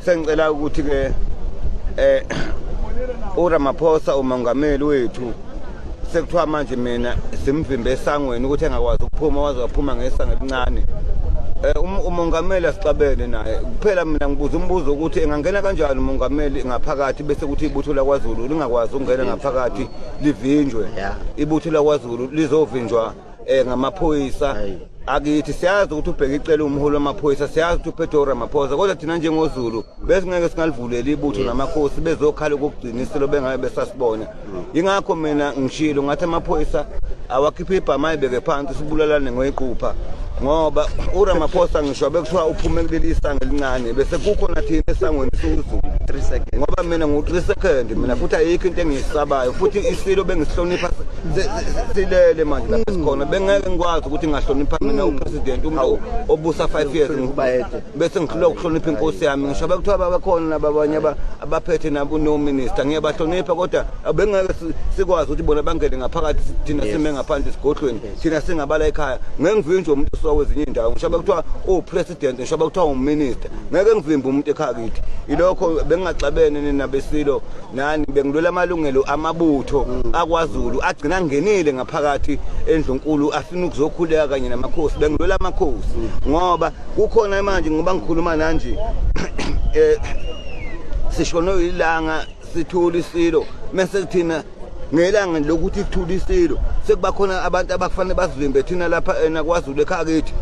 sengicela ukuthi ke uRamaphosa umongameli wethu sekuthiwa manje mina simvimbe esangweni ukuthi engakwazi ukuphuma wazophuma ngesango elincane. Umongameli asixabene naye kuphela mina ngibuza umbuzo ukuthi engangena kanjani umongameli ngaphakathi bese kuthi ibutho laKwaZulu lingakwazi ukungena ngaphakathi livinjwe. Ibutho laKwaZulu lizovinjwa ngamaphoyisa. Akithi siyazi ukuthi ubheka icela umholo wamaphoyisa, siyazi ukuthi uphethe uRamaphosa, kodwa thina njengoZulu besingeke singalivuleli ibutho namakhosi bezokhala ukugcina isilo bengabe besasibona. Ingakho mina ngishilo ngathi amaphoyisa awakhiphe ibhama ayibeke phansi sibulalane ngoyiqupha, ngoba uRamaphosa ngisho bekuthiwa uphume kuleli isango elincane bese kukhona thina esangweni siwuZulu 3 seconds, ngoba mina ngu3 seconds mina futhi ayikho into engiyisabayo, futhi isilo bengisihlonipha silele manje lapha sikhona. Bengeke ngikwazi ukuthi ngahlonipha mina upresident umuntu obusa 5 years bese ngihlula ukuhlonipha inkosi yami. Ngisho bekuthiwa babakhona nabanye abaphethe nabo no minister ngiyabahlonipha, kodwa abengeke sikwazi ukuthi bona bangene ngaphakathi thina sime ngaphandle isigodlweni thina singabala ekhaya. Ngeke ngivinjwe umuntu kwezinye indawo, ngisho bekuthiwa upresident, ngisho bekuthiwa uminister, ngeke ngivimbe umuntu ekhaya kithi. Ilokho bengingaxabene nina besilo nani, bengilwela amalungelo amabutho aKwaZulu agcina ngenile ngaphakathi endlunkulu afuna ukuzokhuleka kanye namakhosi. Bengilwela amakhosi ngoba kukhona manje ngoba ngikhuluma nanje sishono ilanga sithula isilo mase thina ngelanga lokuthi kuthula isilo sekuba khona abantu abakufanele basivimbe thina lapha naKwaZulu ekhaya kithi.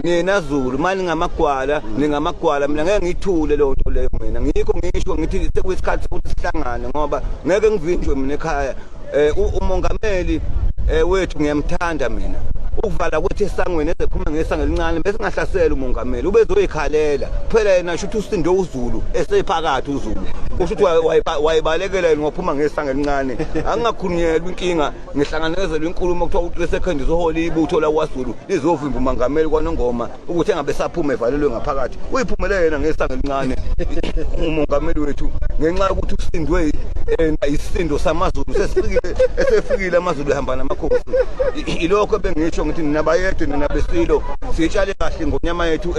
Nina Zulu manje ngamagwala ningamagwala, mina ngeke ngithule lo nto leyo. Mina ngikho ngisho ngithi sekuyisikhathi ukuthi sihlangane, ngoba ngeke ngivinjwe mina ekhaya. Umongameli wethu ngiyamthanda mina, ukuvala kuthi esangweni ezephuma ngesango elincane bese ngahlasela umongameli ubezoyikhalela kuphela yena shuthi usindo uZulu esephakathi uZulu ushuthi wayibalekela ngophuma ngesango elincane. Angingakhulunyelwa inkinga ngihlanganezelwe inkulumo kuthiwa u3 seconds izohola ibutho laKwaZulu lizovimba umongameli kwaNongoma ukuthi engabe saphuma evalelwe ngaphakathi. Uyiphumelele yena ngesango elincane umongameli wethu ngenxa yokuthi usindwe isindo samaZulu sefikile amaZulu ehamba namakhosi. Ilokho bengisho ngithi nina bayede nina besilo sitshale kahle ngonyama yethu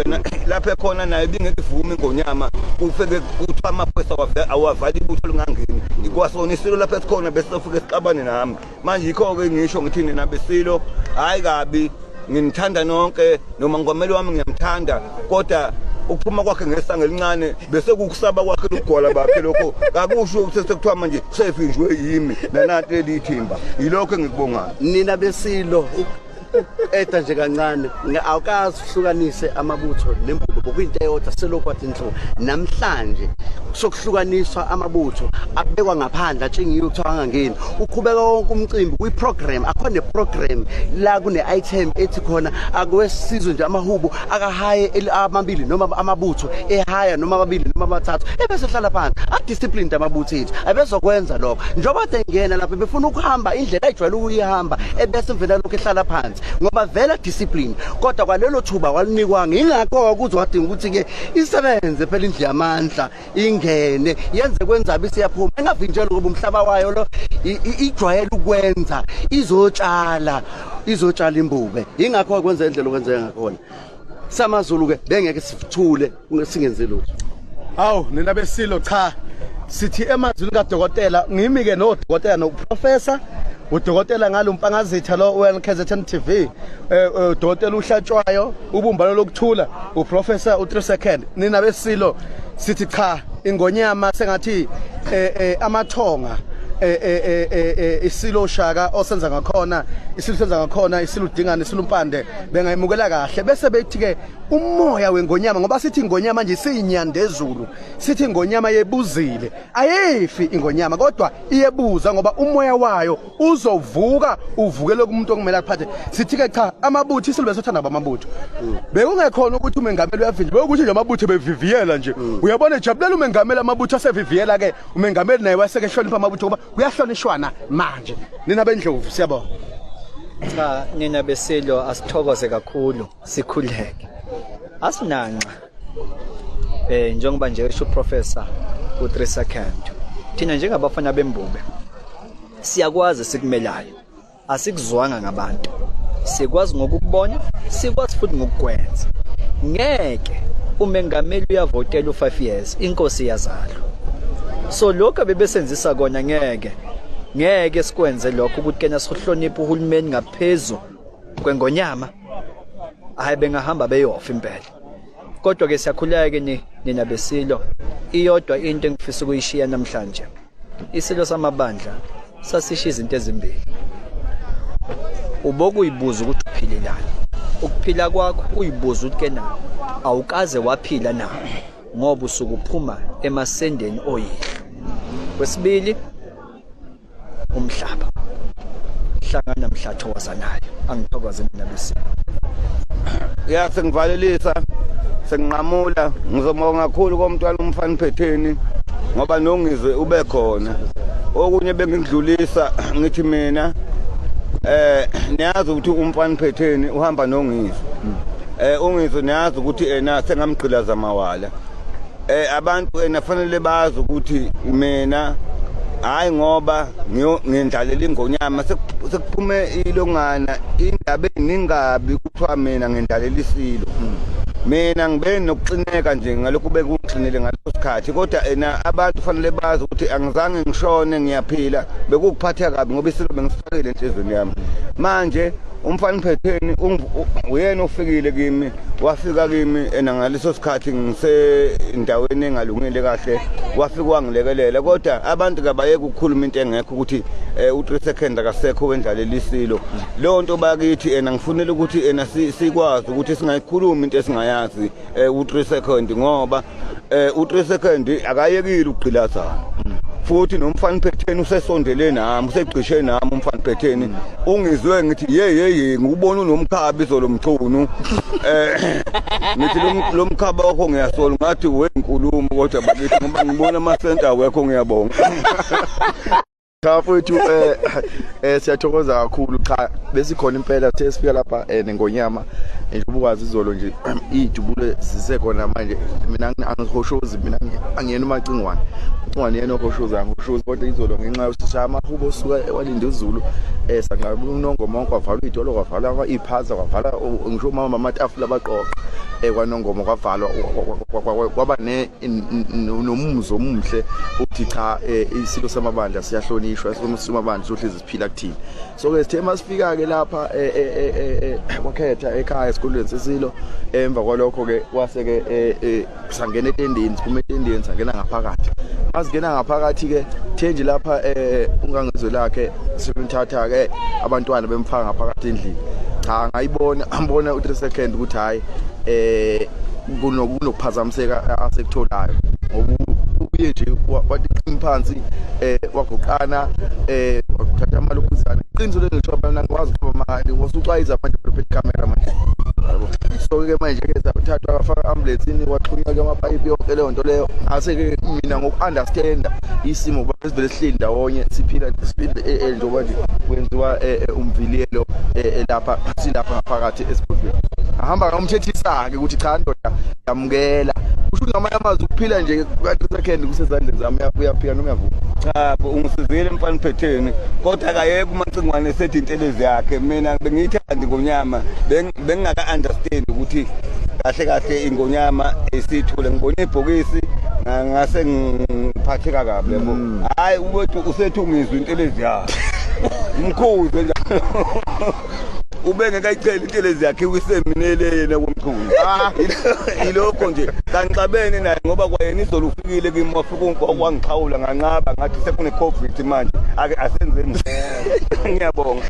lapha ekhona naye bingekuvuma ingonyama ufeke kuthiwa amaphoyisa awavala ibutho lingangeni ikwasona isilo lapha esikhona bese sofike sixabane nami. Manje yikho ke ngisho ngithi nina besilo hayi kabi nginithanda nonke noma ngomeli wami ngiyamthanda, kodwa ukuphuma kwakhe ngesango elincane bese kukusaba kwakhe ukugwala bakhe lokho kakusho ukuthi sekuthiwa manje sevinjwe yimi nananti elithimba. Yilokho engikubongayo. Nina besilo eda nje kancane awukazi uhlukanise amabutho nembuko kuyinto eyodwa selokwathi inhlo namhlanje sokuhlukaniswa amabutho abekwa ngaphandle atshengiwe ukuthiwa angangeni uqhubeka wonke umcimbi kuyiprogram. Akhona program la kune item ethi khona akwesizwe nje amahubo akahaye amabili noma amabutho ehaya noma ababili noma abathathu ebese hlala phansi adisciplined amabutho ethu abezokwenza lokho njengoba engena lapha befuna ukuhamba indlela ayijwayele ukuyihamba ebese mvela lokho ehlala phansi ngoba vela discipline. Kodwa kwalelo thuba walinikwa ngingakho kuzowadinga ukuthi ke isebenze phela indlu yamandla ingene yenze kwenzabe siyaphuma engavinjelwa ngoba umhlaba wayo lo ijwayele ukwenza izotshala imbube. Ingakho kwenza indlela okwenzeka ngakhona samaZulu ke bengeke sithule singenze lutho. Hawu nina besilo cha sithi emazwini kaDokotela ngimi ke noDokotela noprofessor uDokotela ngalo Mpangazitha lo weKZN TV, uDokotela uHlatshwayo ubumbano lokuthula uProfessor u3 seconds. Nina besilo sithi cha ingonyama sengathi amathonga isilo Shaka osenza ngakhona isilo senza ngakhona isilo Dingane isilo Mpande bengayimukela kahle bese bethi ke umoya wengonyama, ngoba sithi ingonyama nje siyinyandezulu sithi ingonyama yebuzile ayifi ingonyama kodwa iyebuza ngoba umoya wayo uzovuka uvukele kumuntu okumele aphathe. Sithi ke cha amabutho isilo besothanda amabutho bekungekhona ukuthi umengameli uyavinjwa bekuthi nje amabutho beviviyela nje. Uyabona ejabulela umengameli amabutho aseviviyela ke umengameli naye waseke hlonipha amabutho ngoba kuyahlonishwana manje. Nina bendlovu siyabona. Cha nina besilo asithokoze kakhulu sikhuleke asinanxa njengoba nje esho Professor u3 seconds thina njengabafana bembube siyakwazi sikumelayo asikuzwanga ngabantu sikwazi ngokukubona sikwazi futhi ngokukwenza ngeke umengameli uyavotela u5 years inkosi iyazalwa. So lokho bebesenzisa kona ngeke sikwenze lokho ukuthi kena sihloniphe uhulumeni ngaphezulu kwengonyama. Hayi bengahamba beyofa impela. Kodwa ke siyakhuleka ke nina Besilo. Iyodwa into engifisa ukuyishiya namhlanje. Isilo samabandla sasishiya izinto ezimbili. Ubokuyibuza ukuthi uphilelani. Ukuphila kwakho uyibuza ukuthi kena awukaze waphila na ngoba usukuphuma emasendeni oyihlo. Kwesibili umhlaba. Hlangana mhlathoza nayo. Angithokoze mina Besilo. Ya sengivalelisa senginqamula ngizobonga kakhulu komntwana umfana Phetheni ngoba nongizwe ube khona. Okunye bengidlulisa ngithi mina niyazi ukuthi umfana Phetheni uhamba nongizwe. Ungizwe niyazi ukuthi ena sengamgqilaza amawala. Abantu enafanele bazi ukuthi mina hayi ngoba ngiyendlalela ingonyama sekuphume ilongana indaba eningabi kuthiwa mina ngendlalela isilo. Mina ngibe nokuxineka nje ngalokho bekuxinile ngaleso sikhathi kodwa abantu fanele bazi ukuthi angizange ngishone ngiyaphila bekuphatha kabi ngoba isilo bengisifakile enhlizweni yami. Manje umfana Phetheni uyena ofikile kimi wafika kimi ngaleso sikhathi ngisendaweni engalungile kahle wafika wangilekelela kodwa abantu kabayeke ukukhuluma into engekho ukuthi u3 second akasekho wendlalela isilo. Lo nto bakithi ngifunela ukuthi sikwazi ukuthi singayikhuluma into esingayazi u3 second ngoba u3 second akayekile ukugqilazana. Futhi nomfana Phetheni usesondele nami usegcishe nami umfana Phetheni ungizwe ngithi ye ngikubona unomkhaba izolo mchunu ngithi lo mkhaba wakho ngiyasola ngathi wenkulumo kodwa bakithi ngoba ngibona amasenta awekho ngiyabonga. Cha mfowethu siyathokoza kakhulu cha besikhona impela the sifika lapha nengonyama njengoba ukwazi izolo nje idubulo zisekhona manje mina angihoshozi mina angiyena umacingwane ucingwane yena ohoshoza ngihoshozi kodwa izolo ngenxa yosishaya amahubo osuka ewalinda uZulu sangabe unongoma kwavala idolo kwavala iphaza kwavala ngisho mama amatafula abaqoqa kwanongoma kwavalwa kwaba nomumzo omuhle ukuthi cha isilo samabandla siyahlonishwa somabandla sohlezi siphila kuthini. So ke sithe masifika ke lapha kwakhetha ekhaya esikolweni sesilo emva kwalokho ke wase ke sangena etendeni siphuma etendeni sangena ngaphakathi. Masingena ngaphakathi ke thenje lapha ungangizwe lakhe simthatha ke abantwana bemfaka ngaphakathi endlini. Cha ngayibona ambona u3 second ukuthi hayi kunokuphazamiseka asekutholayo ngoba uye nje wathi imphansi wagoqana wathatha amalokhuzana iqiniso lelo ngisho abantu ngikwazi ukuba manje wasucwayiza manje phethe camera manje yabo. So ke manje ke zathathwa afaka ambulance ini waxhunywa ke amapipe yonke leyo nto leyo ase ke mina ngoku-understanda isimo ngoba sivele sihleli ndawonye siphila njengoba nje kwenziwa umvilelo lapha silapha ngaphakathi esigodlweni ahamba ngamthethisa ke ukuthi cha ndoda yamukela usho ngamanye amazwi ukuphila nje ka3 second kusezandleni zami uyaphika noma uyavuma. Cha ungisizile mfana Phetheni kodwa akayeke umacingwane sethi intelezi yakhe mina bengiyithanda ingonyama bengingaka understand ukuthi kahle ingonyama esithule ngibona ibhokisi ngase ngiphatheka kabi yabo. Hayi ubethi usethi ungizwe intelezi yakhe mkhuze nje ubengeka icela intelezi yakhe uyiseminele yena komchunu. Ilokho nje kanixabene naye ngoba kwayena izolo ufikile kimi wafika wangiqhawula nganqaba ngathi sekune COVID manje ake asenzeni. Ngiyabonga.